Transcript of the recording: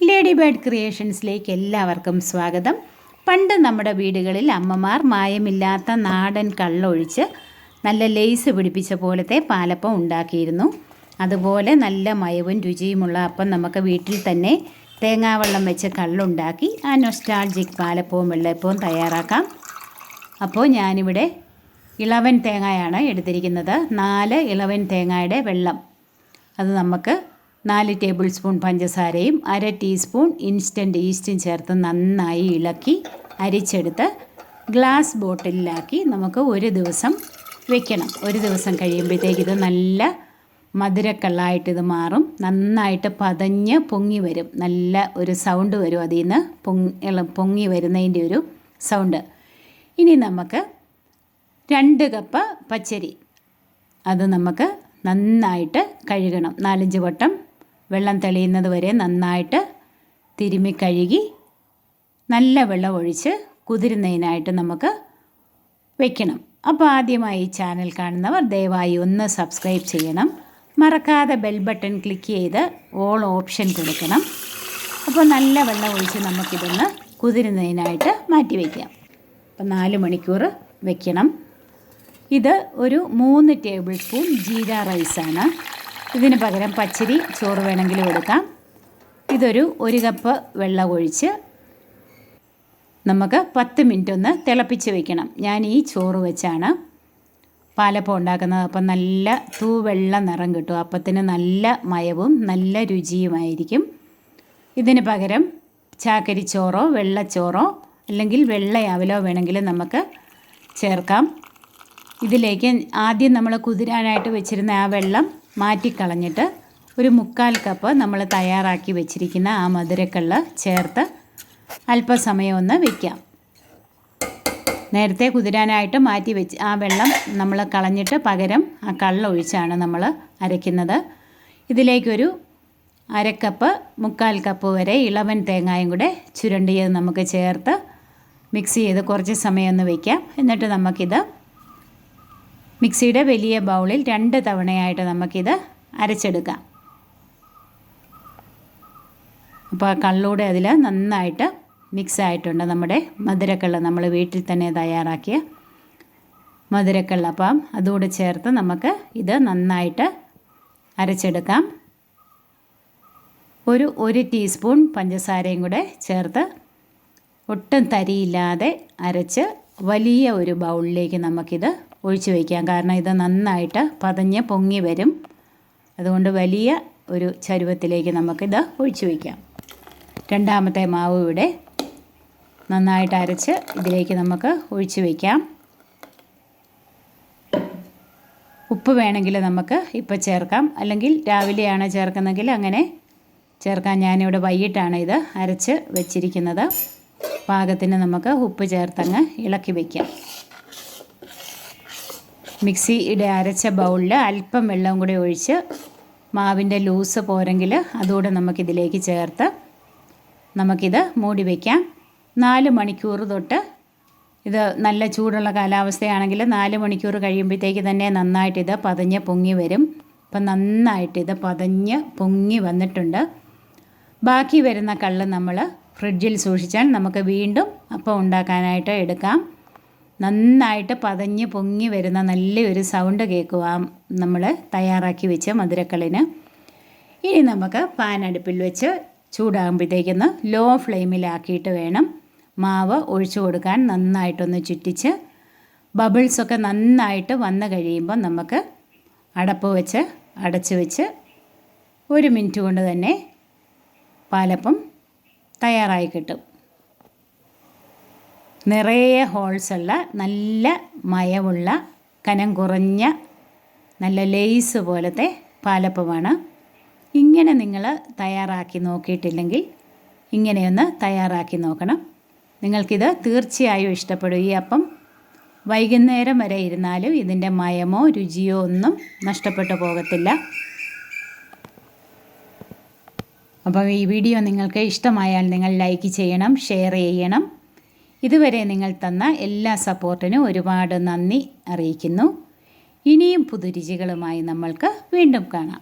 Lady bird ക്രിയേഷൻസിലേക്ക് എല്ലാവർക്കും സ്വാഗതം. പണ്ട് നമ്മുടെ വീടുകളിൽ അമ്മമാർ മായമില്ലാത്ത നാടൻ കള്ളൊഴിച്ച് നല്ല ലേസ് പിടിപ്പിച്ച പോലത്തെ പാലപ്പം ഉണ്ടാക്കിയിരുന്നു. അതുപോലെ നല്ല മയവും രുചിയുമുള്ള അപ്പം നമുക്ക് വീട്ടിൽ തന്നെ തേങ്ങാവെള്ളം വെച്ച് കള്ളുണ്ടാക്കി ആ നൊസ്റ്റാൾജിക് പാലപ്പവും വെള്ളയപ്പവും തയ്യാറാക്കാം. അപ്പോൾ ഞാനിവിടെ ഇളവൻ തേങ്ങയാണ് എടുത്തിരിക്കുന്നത്. 4 ഇളവൻ തേങ്ങയുടെ വെള്ളം, അത് നമുക്ക് 4 ടേബിൾ സ്പൂൺ പഞ്ചസാരയും 1/2 ടീസ്പൂൺ ഇൻസ്റ്റൻറ്റ് ഈസ്റ്റും ചേർത്ത് നന്നായി ഇളക്കി അരിച്ചെടുത്ത് ഗ്ലാസ് ബോട്ടിലാക്കി നമുക്ക് ഒരു ദിവസം വെക്കണം. ഒരു ദിവസം കഴിയുമ്പോഴത്തേക്ക് ഇത് നല്ല മധുരക്കള്ളായിട്ട് ഇത് മാറും. നന്നായിട്ട് പതഞ്ഞ് പൊങ്ങി വരും. നല്ല ഒരു സൗണ്ട് വരും അതിൽ നിന്ന് പൊങ്ങി വരുന്നതിൻ്റെ ഒരു സൗണ്ട്. ഇനി നമുക്ക് 2 കപ്പ് പച്ചരി, അത് നമുക്ക് നന്നായിട്ട് കഴുകണം. 4-5 വട്ടം വെള്ളം തെളിയുന്നത് വരെ നന്നായിട്ട് തിരുമ്മി കഴുകി നല്ല വെള്ളം ഒഴിച്ച് കുതിരുന്നതിനായിട്ട് നമുക്ക് വെക്കണം. അപ്പോൾ ആദ്യമായി ഈ ചാനൽ കാണുന്നവർ ദയവായി ഒന്ന് സബ്സ്ക്രൈബ് ചെയ്യണം. മറക്കാതെ ബെൽ ബട്ടൺ ക്ലിക്ക് ചെയ്ത് ഓൾ ഓപ്ഷൻ കൊടുക്കണം. അപ്പോൾ നല്ല വെള്ളം ഒഴിച്ച് നമുക്കിതൊന്ന് കുതിരുന്നതിനായിട്ട് മാറ്റി വയ്ക്കാം. അപ്പോൾ 4 മണിക്കൂർ വെക്കണം. ഇത് ഒരു 3 ടേബിൾ സ്പൂൺ ജീര റൈസാണ്. ഇതിന് പകരം പച്ചരി ചോറ് വേണമെങ്കിലും എടുക്കാം. ഇതൊരു 1 കപ്പ് വെള്ളം ഒഴിച്ച് നമുക്ക് 10 മിനിറ്റ് ഒന്ന് തിളപ്പിച്ച് വെക്കണം. ഞാൻ ഈ ചോറ് വെച്ചാണ് പാലപ്പം ഉണ്ടാക്കുന്നത്. അപ്പം നല്ല തൂവെള്ള നിറം കിട്ടും. അപ്പത്തിന് നല്ല മയവും നല്ല രുചിയുമായിരിക്കും. ഇതിന് പകരം ചാക്കരിച്ചോറോ വെള്ളച്ചോറോ അല്ലെങ്കിൽ വെള്ളയാവലോ വേണമെങ്കിൽ നമുക്ക് ചേർക്കാം. ഇതിലേക്ക് ആദ്യം നമ്മൾ കുതിരാനായിട്ട് വെച്ചിരുന്ന ആ വെള്ളം മാറ്റിക്കളഞ്ഞിട്ട് ഒരു 1/4 കപ്പ് നമ്മൾ തയ്യാറാക്കി വെച്ചിരിക്കുന്ന ആ മധുരക്കള്ള് ചേർത്ത് അല്പസമയം ഒന്ന് വയ്ക്കാം. നേരത്തെ കുതിരാനായിട്ട് മാറ്റി വെച്ച് ആ വെള്ളം നമ്മൾ കളഞ്ഞിട്ട് പകരം ആ കള്ളൊഴിച്ചാണ് നമ്മൾ അരയ്ക്കുന്നത്. ഇതിലേക്കൊരു 1/2 കപ്പ് 1/4 കപ്പ് വരെ ഇളവൻ തേങ്ങായും കൂടെ ചുരണ്ടിയത് നമുക്ക് ചേർത്ത് മിക്സ് ചെയ്ത് കുറച്ച് സമയം ഒന്ന് വയ്ക്കാം. എന്നിട്ട് നമുക്കിത് മിക്സിയുടെ വലിയ ബൗളിൽ 2 തവണയായിട്ട് നമുക്കിത് അരച്ചെടുക്കാം. അപ്പോൾ ആ കള്ളൂടെ അതിൽ നന്നായിട്ട് മിക്സ് ആയിട്ടുണ്ട്. നമ്മുടെ മധുരക്കള്ള നമ്മൾ വീട്ടിൽ തന്നെ തയ്യാറാക്കിയ മധുരക്കള്ള അപ്പം അതുകൂടെ ചേർത്ത് നമുക്ക് ഇത് നന്നായിട്ട് അരച്ചെടുക്കാം. ഒരു 1 ടീസ്പൂൺ പഞ്ചസാരയും കൂടെ ചേർത്ത് ഒട്ടും തരിയില്ലാതെ അരച്ച് വലിയ ഒരു ബൗളിലേക്ക് നമുക്കിത് ഒഴിച്ച് വയ്ക്കാം. കാരണം ഇത് നന്നായിട്ട് പതഞ്ഞ് പൊങ്ങി വരും. അതുകൊണ്ട് വലിയ ഒരു ചരുവത്തിലേക്ക് നമുക്കിത് ഒഴിച്ച് വയ്ക്കാം. രണ്ടാമത്തെ മാവ് ഇവിടെ നന്നായിട്ട് അരച്ച് ഇതിലേക്ക് നമുക്ക് ഒഴിച്ച് വയ്ക്കാം. ഉപ്പ് വേണമെങ്കിൽ നമുക്ക് ഇപ്പോൾ ചേർക്കാം, അല്ലെങ്കിൽ രാവിലെയാണ് ചേർക്കുന്നതെങ്കിൽ അങ്ങനെ ചേർക്കാം. ഞാനിവിടെ വൈകിട്ടാണ് ഇത് അരച്ച് വെച്ചിരിക്കുന്നത്. പാകത്തിന് നമുക്ക് ഉപ്പ് ചേർത്തങ്ങ് ഇളക്കി വയ്ക്കാം. മിക്സിയുടെ അരച്ച ബൗളിൽ അല്പം വെള്ളം കൂടി ഒഴിച്ച് മാവിൻ്റെ ലൂസ് പോരെങ്കിൽ അതുകൂടെ നമുക്കിതിലേക്ക് ചേർത്ത് നമുക്കിത് മൂടി വയ്ക്കാം. 4 മണിക്കൂർ തൊട്ട്, ഇത് നല്ല ചൂടുള്ള കാലാവസ്ഥയാണെങ്കിൽ 4 മണിക്കൂർ കഴിയുമ്പോഴത്തേക്ക് തന്നെ നന്നായിട്ട് ഇത് പതഞ്ഞ് പൊങ്ങി വരും. അപ്പം നന്നായിട്ട് ഇത് പതഞ്ഞ് പൊങ്ങി വന്നിട്ടുണ്ട്. ബാക്കി വരുന്ന കള്ള് നമ്മൾ ഫ്രിഡ്ജിൽ സൂക്ഷിച്ചാൽ നമുക്ക് വീണ്ടും അപ്പം ഉണ്ടാക്കാനായിട്ട് എടുക്കാം. നന്നായിട്ട് പതഞ്ഞ് പൊങ്ങി വരുന്ന നല്ലൊരു സൗണ്ട് കേൾക്കുക നമ്മൾ തയ്യാറാക്കി വെച്ച മധുരക്കള്ളിന്. ഇനി നമുക്ക് പാൻ അടുപ്പിൽ വെച്ച് ചൂടാകുമ്പോഴത്തേക്കൊന്ന് ലോ ഫ്ലെയിമിലാക്കിയിട്ട് വേണം മാവ് ഒഴിച്ചു കൊടുക്കാൻ. നന്നായിട്ടൊന്ന് ചുറ്റിച്ച് ബബിൾസൊക്കെ നന്നായിട്ട് വന്നു കഴിയുമ്പോൾ നമുക്ക് അടപ്പ് വെച്ച് അടച്ച് വെച്ച് 1 മിനിറ്റ് കൊണ്ട് തന്നെ പാലപ്പം തയ്യാറായി കിട്ടും. നിറയെ ഹോൾസുള്ള നല്ല മയമുള്ള കനം കുറഞ്ഞ നല്ല ലേസ് പോലത്തെ പാലപ്പമാണ്. ഇങ്ങനെ നിങ്ങൾ തയ്യാറാക്കി നോക്കിയിട്ടില്ലെങ്കിൽ ഇങ്ങനെയൊന്ന് തയ്യാറാക്കി നോക്കണം. നിങ്ങൾക്കിത് തീർച്ചയായും ഇഷ്ടപ്പെടും. ഈ അപ്പം വൈകുന്നേരം വരെ ഇരുന്നാലും ഇതിൻ്റെ മയമോ രുചിയോ ഒന്നും നഷ്ടപ്പെട്ടു പോകത്തില്ല. അപ്പോൾ ഈ വീഡിയോ നിങ്ങൾക്ക് ഇഷ്ടമായാൽ നിങ്ങൾ ലൈക്ക് ചെയ്യണം, ഷെയർ ചെയ്യണം. ഇതുവരെ നിങ്ങൾ തന്ന എല്ലാ സപ്പോർട്ടിനും ഒരുപാട് നന്ദി അറിയിക്കുന്നു. ഇനിയും പുതുരുചികളുമായി നമ്മൾക്ക് വീണ്ടും കാണാം.